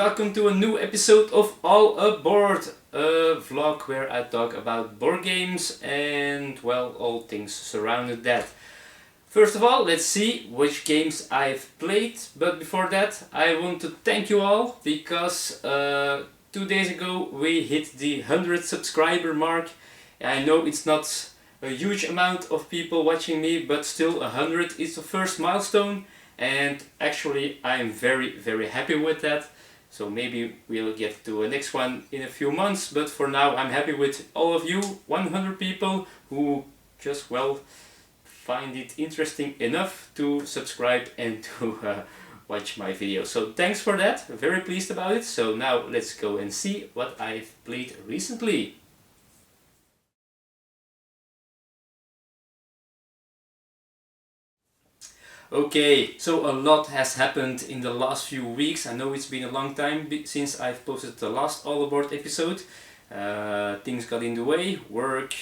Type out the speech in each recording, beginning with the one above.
welcome to a new episode of All Aboard, a vlog where I talk about board games and, well, all things surrounding that. First of all, let's see which games I've played, but before that I want to thank you all because 2 days ago we hit the 100 subscriber mark. I know it's not a huge amount of people watching me, but still 100 is the first milestone. And actually I'm very happy with that. So maybe we'll get to a next one in a few months, but for now I'm happy with all of you 100 people who just, well, find it interesting enough to subscribe and to watch my videos. So thanks for that, very pleased about it. So now let's go and see what I've played recently. Okay, so a lot has happened in the last few weeks. I know it's been a long time since I've posted the last All Aboard episode. Things got in the way, work,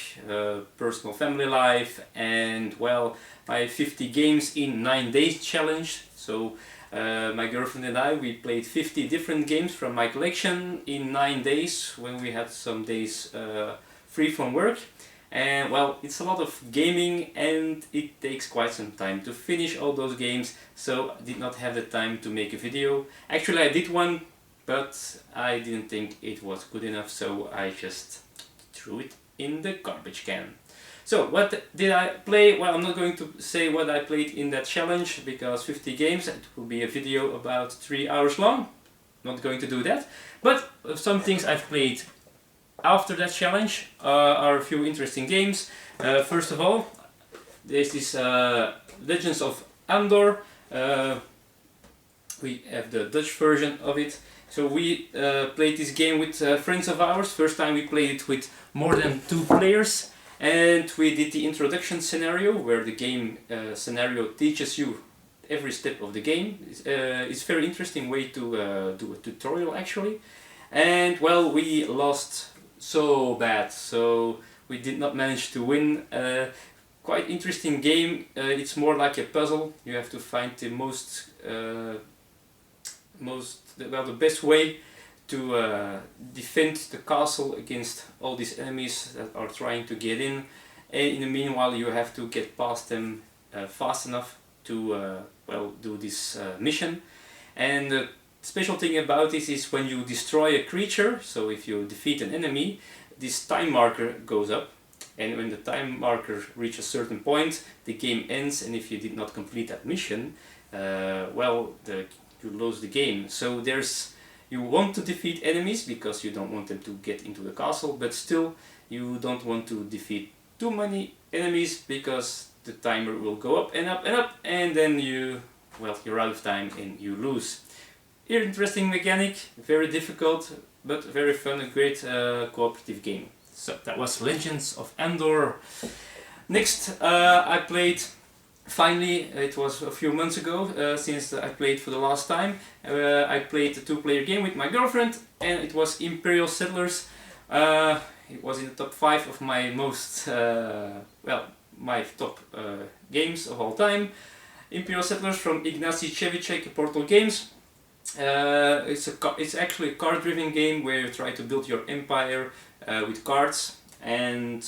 personal family life, and, well, my 50 games in 9 days challenge. So my girlfriend and I, we played 50 different games from my collection in 9 days when we had some days free from work. And, well, it's a lot of gaming and it takes quite some time to finish all those games, so I did not have the time to make a video. Actually I did one, but I didn't think it was good enough, so I just threw it in the garbage can. So what did I play? Well, I'm not going to say what I played in that challenge because 50 games, it will be a video about 3 hours long. Not going to do that, but some things I've played after that challenge are a few interesting games. First of all, there's this Legends of Andor. We have the Dutch version of it. So we played this game with friends of ours. First time we played it with more than 2 players. And we did the introduction scenario, where the game scenario teaches you every step of the game. It's a very interesting way to do a tutorial, actually. And, well, we lost so bad, so we did not manage to win. Quite interesting game. It's more like a puzzle. You have to find the the best way to defend the castle against all these enemies that are trying to get in. And in the meanwhile you have to get past them fast enough to well, do this mission. And the special thing about this is when you destroy a creature, so if you defeat an enemy, this time marker goes up, and when the time marker reaches a certain point, the game ends, and if you did not complete that mission, well, you lose the game. So you want to defeat enemies because you don't want them to get into the castle, but still you don't want to defeat too many enemies because the timer will go up and up and up, and then you're out of time and you lose. Interesting mechanic, very difficult, but very fun, a great cooperative game. So that was Legends of Andor. Next I played, finally, it was a few months ago since I played for the last time. I played a 2-player game with my girlfriend, and it was Imperial Settlers. It was in the top 5 of my most, my top games of all time. Imperial Settlers from Ignacy Cevicek, Portal Games. It's actually a card-driven game where you try to build your empire with cards, and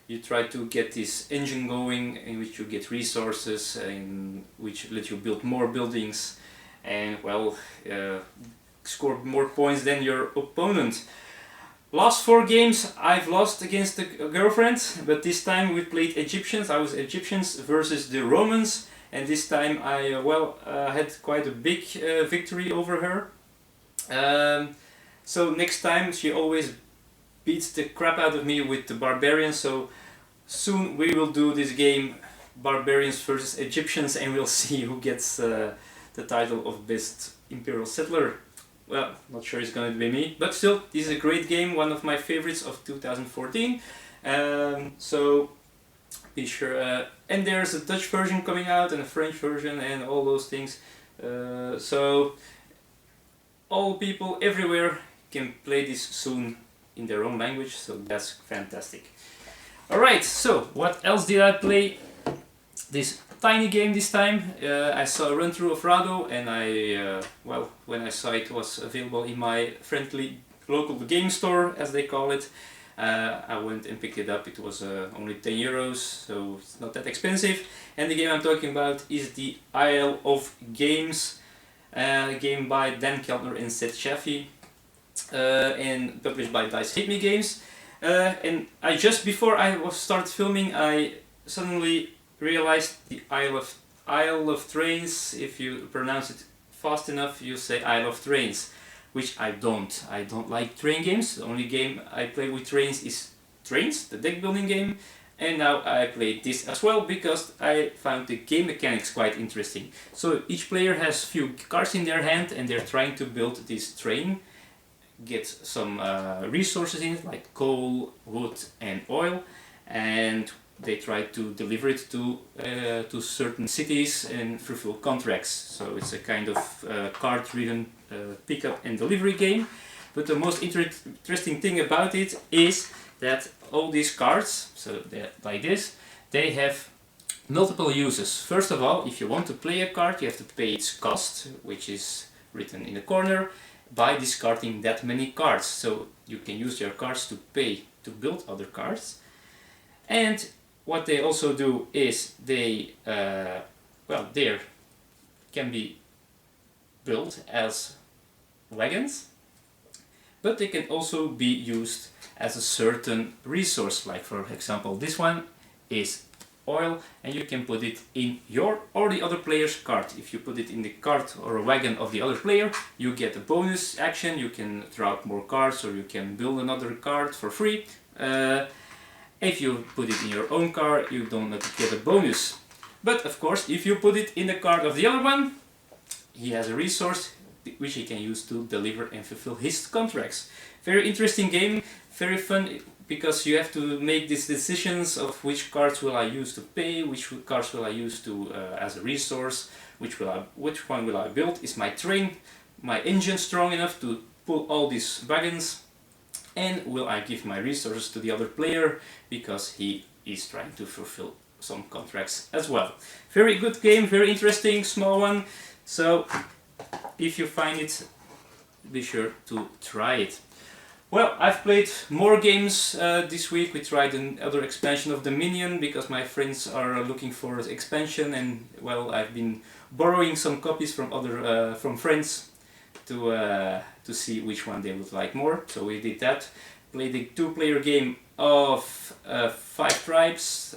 you try to get this engine going in which you get resources, in which let you build more buildings and, well, score more points than your opponent. Last 4 games I've lost against the girlfriend, but this time we played Egyptians. I was Egyptians versus the Romans. And this time I had quite a big victory over her. So next time she always beats the crap out of me with the barbarians. So soon we will do this game, Barbarians versus Egyptians, and we'll see who gets the title of best Imperial Settler. Well, not sure it's going to be me, but still, this is a great game, one of my favorites of 2014. So be sure, and there's a Dutch version coming out and a French version and all those things, so all people everywhere can play this soon in their own language, so that's fantastic. Alright, so what else did I play? this tiny game this time. I saw a run through of Rado, and well, when I saw it was available in my friendly local game store, as they call it, I went and picked it up. It was only 10 euros, so it's not that expensive. And the game I'm talking about is the Isle of Games, a game by Dan Keltner and Seth Chaffee, and published by Dice Hit Me Games. And just before I started filming, I suddenly realized the Isle of Trains. If you pronounce it fast enough, you say Isle of Trains, which I don't. I don't like train games. The only game I play with trains is Trains, the deck building game. And now I played this as well because I found the game mechanics quite interesting. So each player has few cards in their hand and they're trying to build this train, get some resources in it like coal, wood and oil, and they try to deliver it to certain cities and fulfill contracts. So it's a kind of card-driven pickup and delivery game. But the most interesting thing about it is that all these cards, so like this, they have multiple uses. First of all, if you want to play a card, you have to pay its cost, which is written in the corner, by discarding that many cards. So you can use your cards to pay to build other cards. And what they also do is they, well, there can be built as wagons, but they can also be used as a certain resource. Like for example, this one is oil, and you can put it in your or the other player's cart. If you put it in the cart or a wagon of the other player, you get a bonus action. You can draw out more cards, or you can build another card for free. If you put it in your own car, you don't get a bonus. But of course, if you put it in the cart of the other one, he has a resource which he can use to deliver and fulfill his contracts. Very interesting game, very fun, because you have to make these decisions of which cards will I use to pay, which cards will I use to as a resource, which one will I build. Is my train, my engine strong enough to pull all these wagons? And will I give my resources to the other player because he is trying to fulfill some contracts as well. Very good game, very interesting, small one. So if you find it, be sure to try it. Well, I've played more games this week. We tried another expansion of Dominion because my friends are looking for an expansion, and well, I've been borrowing some copies from from friends to see which one they would like more. So we did that. Played a two-player game of 5 Tribes,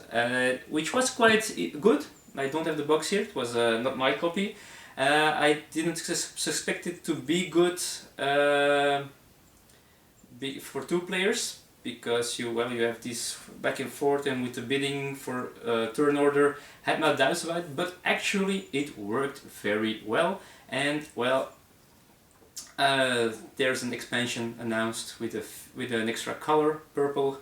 which was quite good. I don't have the box here. It was not my copy. I didn't suspect it to be good for 2 players, because you have this back and forth, and with the bidding for turn order, had my doubts about it, but actually it worked very well. And well, there's an expansion announced with an extra color, purple,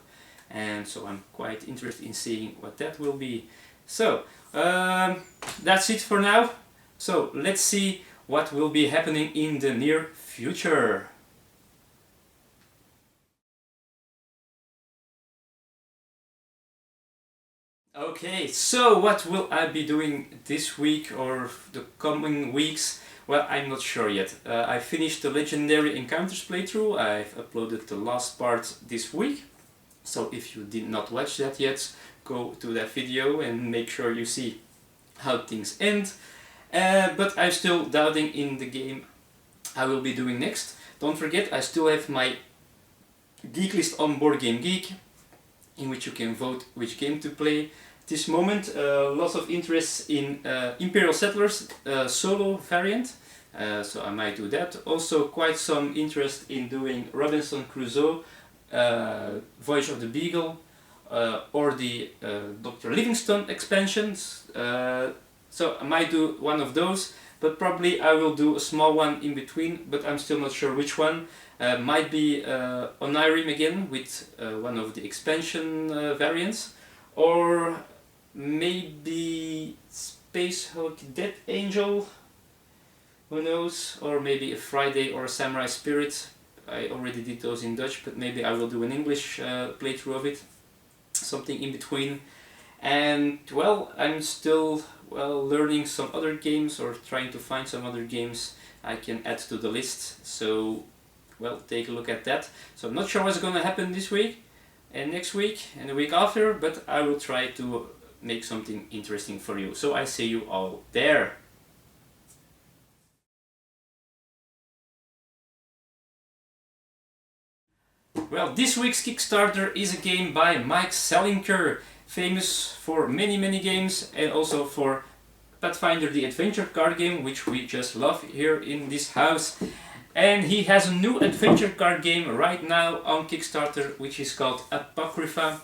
and so I'm quite interested in seeing what that will be. So that's it for now. So let's see what will be happening in the near future. Okay, so what will I be doing this week or the coming weeks? Well, I'm not sure yet. I finished the Legendary Encounters playthrough. I've uploaded the last part this week. So if you did not watch that yet, go to that video and make sure you see how things end. But I'm still doubting in the game I will be doing next. Don't forget, I still have my geek list on Boardgame Geek, in which you can vote which game to play. This moment, lots of interest in Imperial Settlers solo variant, so I might do that. Also quite some interest in doing Robinson Crusoe, Voyage of the Beagle, or the Dr. Livingstone expansions. So I might do one of those, but probably I will do a small one in between, but I'm still not sure which one. Might be Onirim again with one of the expansion variants, or maybe Space Hulk Death Angel, who knows, or maybe a Friday or a Samurai Spirit. I already did those in Dutch, but maybe I will do an English playthrough of it, something in between. And well, I'm still learning some other games or trying to find some other games I can add to the list. So well, take a look at that. So I'm not sure what's gonna happen this week and next week and the week after, but I will try to make something interesting for you. So I see you all there. Well, this week's Kickstarter is a game by Mike Selinker, famous for many games and also for Pathfinder the adventure card game, which we just love here in this house. And he has a new adventure card game right now on Kickstarter, which is called Apocrypha,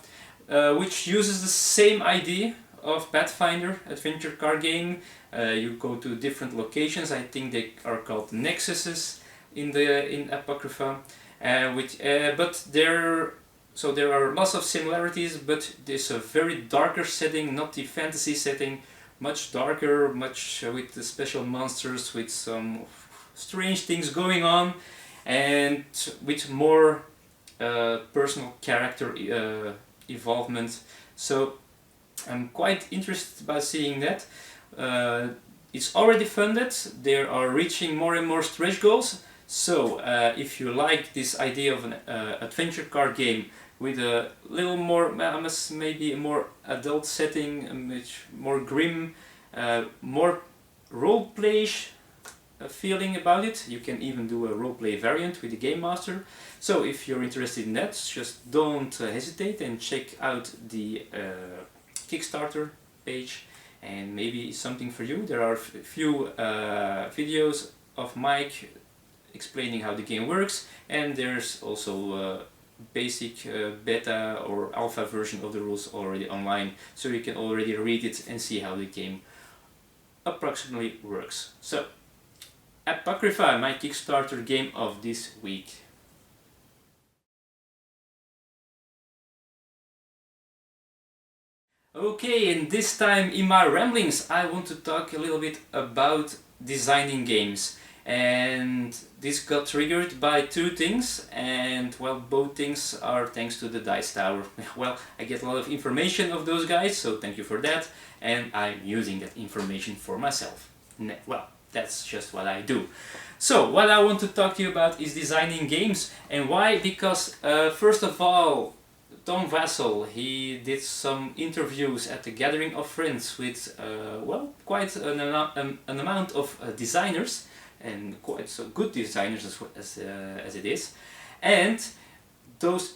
which uses the same idea of Pathfinder adventure card game. You go to different locations. I think they are called nexuses in Apocrypha. But there are lots of similarities, but there's a very darker setting, not the fantasy setting, much darker, much with the special monsters, with some strange things going on, and with more personal character involvement. So I'm quite interested by seeing that. It's already funded. They are reaching more and more stretch goals. So if you like this idea of an adventure card game with a little more, maybe a more adult setting, much more grim, more role-play-ish feeling about it, you can even do a roleplay variant with the Game Master. So if you're interested in that, just don't hesitate and check out the Kickstarter page, and maybe it's something for you. There are a few videos of Mike explaining how the game works, and there's also a basic beta or alpha version of the rules already online, so you can already read it and see how the game approximately works. So Apocrypha, my Kickstarter game of this week. Okay, and this time in my ramblings I want to talk a little bit about designing games. And this got triggered by two things, and well, both things are thanks to the Dice Tower. Well, I get a lot of information of those guys, so thank you for that, and I'm using that information for myself. Well, that's just what I do. So, what I want to talk to you about is designing games, and why? Because first of all, Tom Vassell, he did some interviews at the Gathering of Friends with, well, quite an amount of designers, and quite so good designers as it is, and those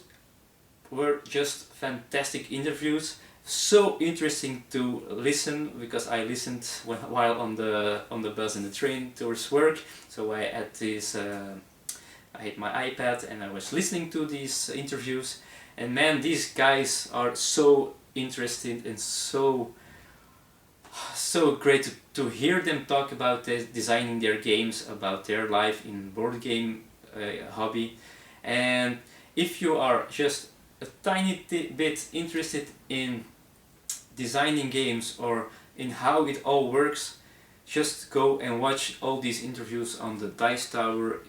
were just fantastic interviews, so interesting to listen, because I listened while on the bus and the train towards work. So I had this I had my iPad and I was listening to these interviews, and man, these guys are so interesting and so great to hear them talk about designing their games, about their life in board game hobby. And if you are just a tiny bit interested in designing games or in how it all works, just go and watch all these interviews on the Dice Tower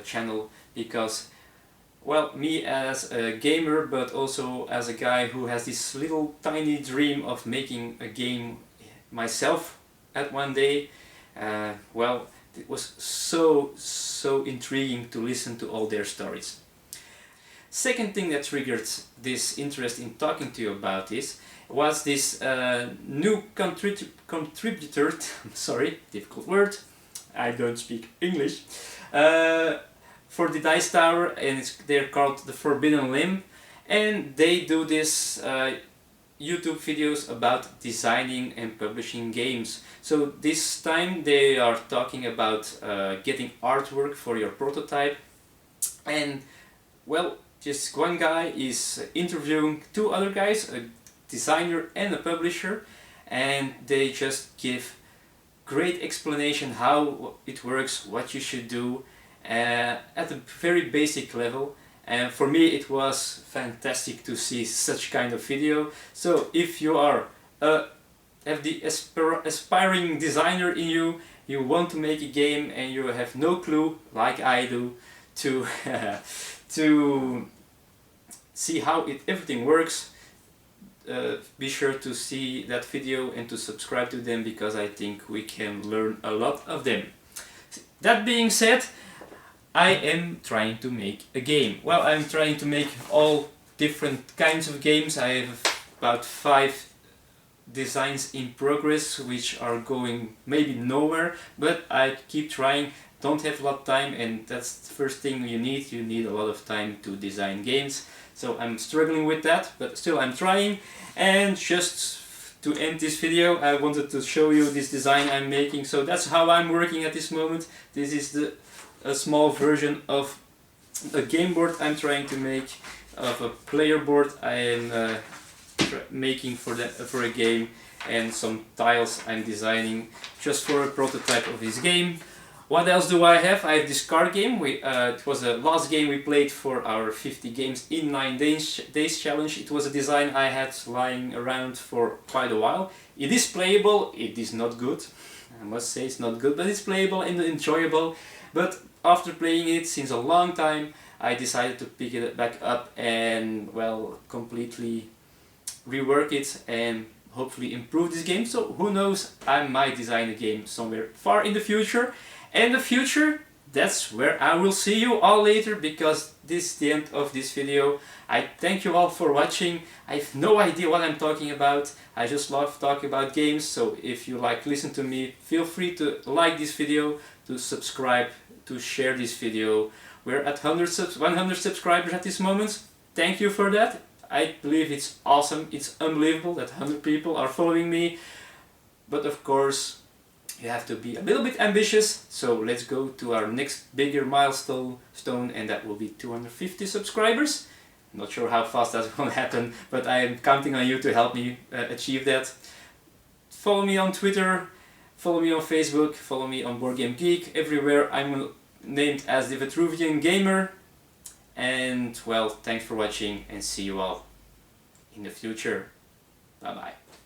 channel, because well, me as a gamer, but also as a guy who has this little tiny dream of making a game myself at one day, well, it was so intriguing to listen to all their stories. Second thing that triggered this interest in talking to you about this was this new contributor, sorry, difficult word, I don't speak English, for the Dice Tower, and they're called The Forbidden Limb, and they do this YouTube videos about designing and publishing games. So this time they are talking about getting artwork for your prototype, and well, just one guy is interviewing two other guys, a designer and a publisher, and they just give great explanation how it works, what you should do at a very basic level. And for me it was fantastic to see such kind of video. So if you are have the aspiring designer in you, you want to make a game and you have no clue, like I do, to to see how everything works, be sure to see that video and to subscribe to them, because I think we can learn a lot of them. That being said, I am trying to make a game. Well, I'm trying to make all different kinds of games. I have about 5 designs in progress which are going maybe nowhere, but I keep trying. Don't have a lot of time, and that's the first thing you need a lot of time to design games. So I'm struggling with that, but still I'm trying. And just to end this video, I wanted to show you this design I'm making. So that's how I'm working at this moment. This is a small version of a game board I'm trying to make, of a player board I am making for a game, and some tiles I'm designing just for a prototype of this game. What else do I have? I have this card game. It was the last game we played for our 50 games in 9 days challenge. It was a design I had lying around for quite a while. It is playable, it is not good. I must say it's not good, but it's playable and enjoyable. But after playing it since a long time, I decided to pick it back up and, well, completely rework it and hopefully improve this game. So who knows, I might design a game somewhere far in the future. And the future, that's where I will see you all later, because this is the end of this video. I thank you all for watching. I have no idea what I'm talking about. I just love talking about games. So if you listen to me, feel free to like this video, to subscribe, to share this video. We're at 100 subscribers at this moment. Thank you for that. I believe it's awesome. It's unbelievable that 100 people are following me. But of course, you have to be a little bit ambitious, so let's go to our next bigger milestone, and that will be 250 subscribers. Not sure how fast that's going to happen, but I am counting on you to help me achieve that. Follow me on Twitter, follow me on Facebook, follow me on Boardgame Geek. Everywhere I'm named as the Vitruvian Gamer. And well, thanks for watching, and see you all in the future. Bye bye.